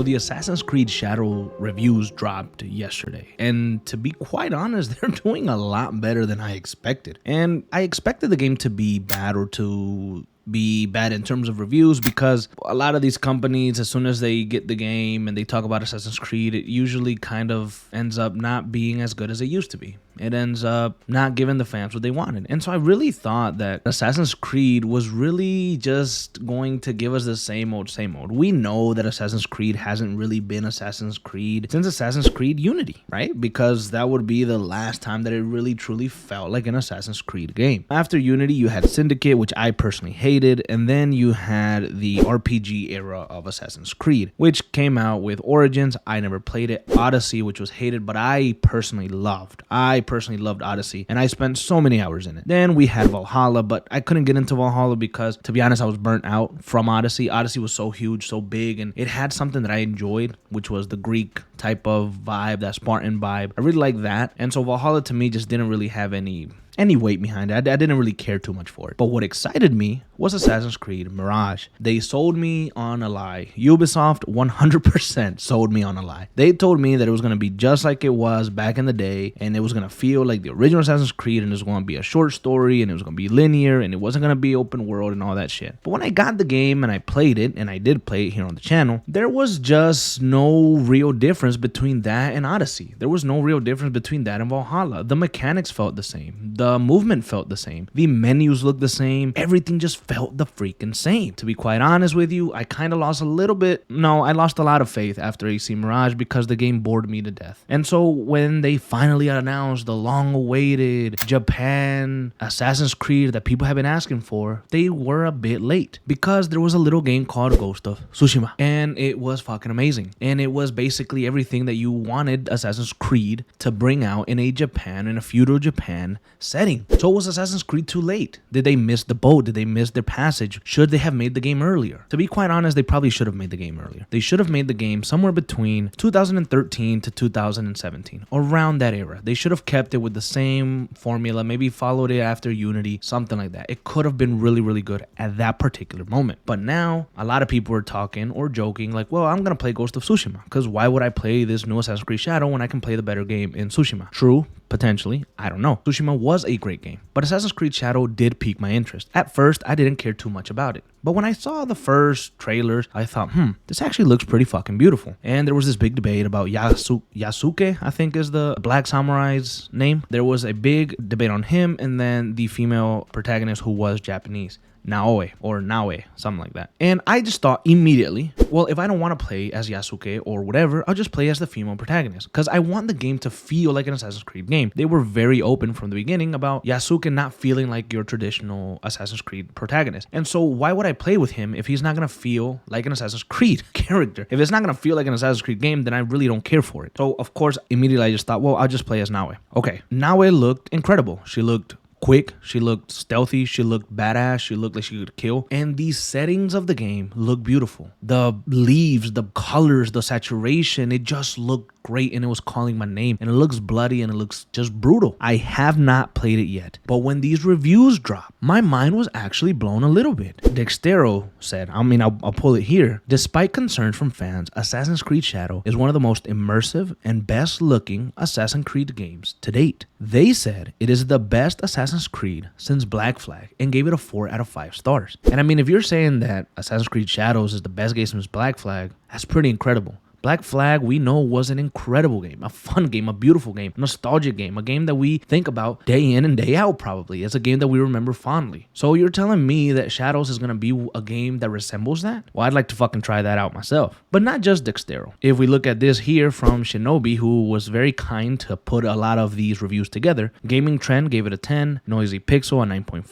So the Assassin's Creed Shadow reviews dropped yesterday, and to be quite honest, they're doing a lot better than I expected. And I expected the game to be bad or to be bad in terms of reviews, because a lot of these companies, as soon as they get the game and they talk about Assassin's Creed, it usually kind of ends up not being as good as it used to be. It ends up not giving the fans what they wanted. And so I really thought that Assassin's Creed was really just going to give us the same old, same old. We know that Assassin's Creed hasn't really been Assassin's Creed since Assassin's Creed Unity, right? Because that would be the last time that it really truly felt like an Assassin's Creed game. After Unity, you had Syndicate, which I personally hated, and then you had the RPG era of Assassin's Creed, which came out with Origins. I never played it. Odyssey, which was hated, but I personally loved Odyssey, and I spent so many hours in it. Then we had Valhalla, but I couldn't get into Valhalla because, to be honest, I was burnt out from Odyssey. Odyssey was so huge, so big, and it had something that I enjoyed, which was the Greek type of vibe, that Spartan vibe. I really liked that, and so Valhalla to me just didn't really have any weight behind it. I didn't really care too much for it. But what excited me was Assassin's Creed Mirage. They sold me on a lie. Ubisoft 100% sold me on a lie. They told me that it was going to be just like it was back in the day, and it was going to feel like the original Assassin's Creed, and it was going to be a short story, and it was going to be linear, and it wasn't going to be open world and all that shit. But when I got the game and I played it, and I did play it here on the channel, there was just no real difference between that and Odyssey. There was no real difference between that and Valhalla. The mechanics felt the same. The movement felt the same. The menus looked the same. Everything just felt the freaking same. To be quite honest with you, I kind of lost a little bit. No, I lost a lot of faith after AC Mirage because the game bored me to death. And so when they finally announced the long-awaited Japan Assassin's Creed that people have been asking for, they were a bit late, because there was a little game called Ghost of Tsushima, and it was fucking amazing. And it was basically everything that you wanted Assassin's Creed to bring out in a feudal Japan setting. So was Assassin's Creed too late? Did they miss the boat? Did they miss their passage? Should they have made the game earlier? To be quite honest, they probably should have made the game earlier. They should have made the game somewhere between 2013 to 2017, around that era. They should have kept it with the same formula, maybe followed it after Unity, something like that. It could have been really, really good at that particular moment. But now, a lot of people are talking or joking like, well, I'm going to play Ghost of Tsushima, because why would I play this new Assassin's Creed Shadow when I can play the better game in Tsushima? True, potentially, I don't know. Tsushima was a great game, but Assassin's Creed Shadow did pique my interest. At first, I didn't care too much about it. But when I saw the first trailers, I thought, this actually looks pretty fucking beautiful. And there was this big debate about Yasuke, I think is the Black Samurai's name. There was a big debate on him, and then the female protagonist who was Japanese. Naoe, something like that. And I just thought immediately, well, if I don't want to play as Yasuke or whatever, I'll just play as the female protagonist, because I want the game to feel like an Assassin's Creed game. They were very open from the beginning about Yasuke not feeling like your traditional Assassin's Creed protagonist. And so why would I play with him if he's not going to feel like an Assassin's Creed character? If it's not going to feel like an Assassin's Creed game, then I really don't care for it. So of course, immediately I just thought, well, I'll just play as Naoe. Okay, Naoe looked incredible. She looked quick, she looked stealthy, she looked badass, she looked like she could kill, and these settings of the game look beautiful. The leaves, the colors, the saturation, it just looked great, and it was calling my name, and it looks bloody, and it looks just brutal. I have not played it yet, but when these reviews dropped, my mind was actually blown a little bit. Dextero said, I'll pull it here, despite concerns from fans, Assassin's Creed Shadow is one of the most immersive and best looking Assassin's Creed games to date. They said it is the best Assassin's Creed since Black Flag, and gave it a 4 out of 5 stars. And if you're saying that Assassin's Creed Shadows is the best game since Black Flag, that's pretty incredible. Black Flag, we know, was an incredible game, a fun game, a beautiful game, a nostalgic game, a game that we think about day in and day out probably. It's a game that we remember fondly. So you're telling me that Shadows is going to be a game that resembles that? Well, I'd like to fucking try that out myself. But not just Dextero. If we look at this here from Shinobi, who was very kind to put a lot of these reviews together, Gaming Trend gave it a 10, Noisy Pixel a 9.5,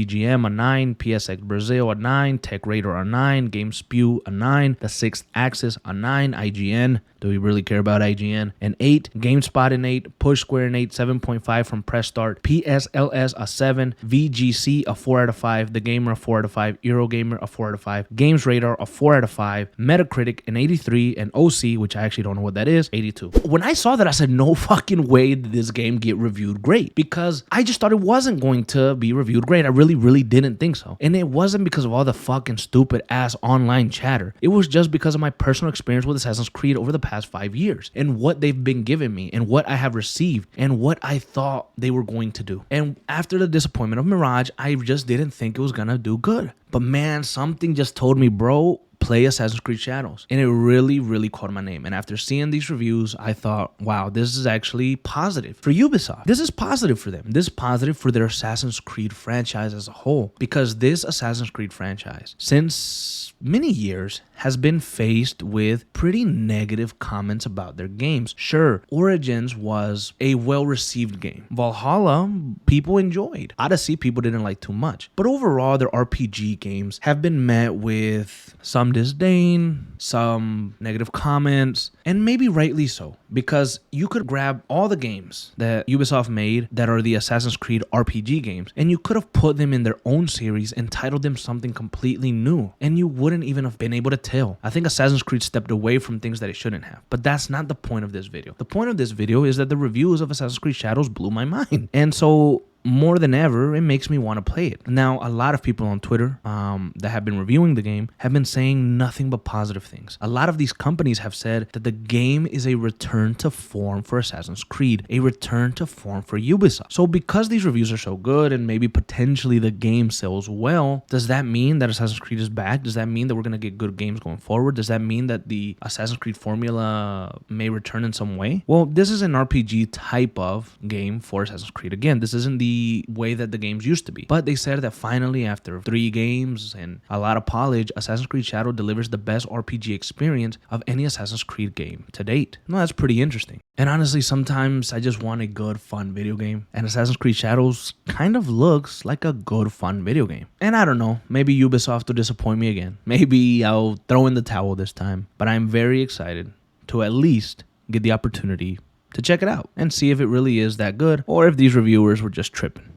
CGM a 9, PSX Brazil a 9, Tech Radar a 9, GameSpew a 9, The Sixth Axis a 9, IGN. Do we really care about IGN? An 8, GameSpot an 8, Push Square an 8, 7.5 from Press Start, PSLS a 7, VGC a 4 out of 5, The Gamer a 4 out of 5, Eurogamer a 4 out of 5, Games Radar a 4 out of 5, Metacritic an 83, and OC, which I actually don't know what that is, 82. When I saw that, I said, no fucking way did this game get reviewed great, because I just thought it wasn't going to be reviewed great. I really didn't think so. And it wasn't because of all the fucking stupid ass online chatter. It was just because of my personal experience with Assassin's Creed over the past 5 years and what they've been giving me and what I have received and what I thought they were going to do. And after the disappointment of Mirage, I just didn't think it was gonna do good. But man, something just told me, bro, play Assassin's Creed Shadows. And it really caught my name. And after seeing these reviews, I thought, wow, this is actually positive for Ubisoft. This is positive for them. This is positive for their Assassin's Creed franchise as a whole. Because this Assassin's Creed franchise, since many years, has been faced with pretty negative comments about their games. Sure, Origins was a well-received game. Valhalla, people enjoyed. Odyssey, people didn't like too much. But overall, their RPG games have been met with some disdain, some negative comments, and maybe rightly so, because you could grab all the games that Ubisoft made that are the Assassin's Creed RPG games, and you could have put them in their own series and titled them something completely new, and you wouldn't even have been able to tell. I think Assassin's Creed stepped away from things that it shouldn't have, but that's not the point of this video. The point of this video is that the reviews of Assassin's Creed Shadows blew my mind, and so more than ever, it makes me want to play it. Now, a lot of people on Twitter that have been reviewing the game have been saying nothing but positive things. A lot of these companies have said that the game is a return to form for Assassin's Creed, a return to form for Ubisoft. So because these reviews are so good and maybe potentially the game sells well, does that mean that Assassin's Creed is back? Does that mean that we're going to get good games going forward? Does that mean that the Assassin's Creed formula may return in some way? Well, this is an RPG type of game for Assassin's Creed. Again, this isn't the way that the games used to be. But they said that finally, after 3 games and a lot of polish, Assassin's Creed Shadow delivers the best RPG experience of any Assassin's Creed game to date. Well, that's pretty interesting. And honestly, sometimes I just want a good, fun video game. And Assassin's Creed Shadows kind of looks like a good, fun video game. And I don't know, maybe Ubisoft will disappoint me again. Maybe I'll throw in the towel this time. But I'm very excited to at least get the opportunity to check it out and see if it really is that good or if these reviewers were just tripping.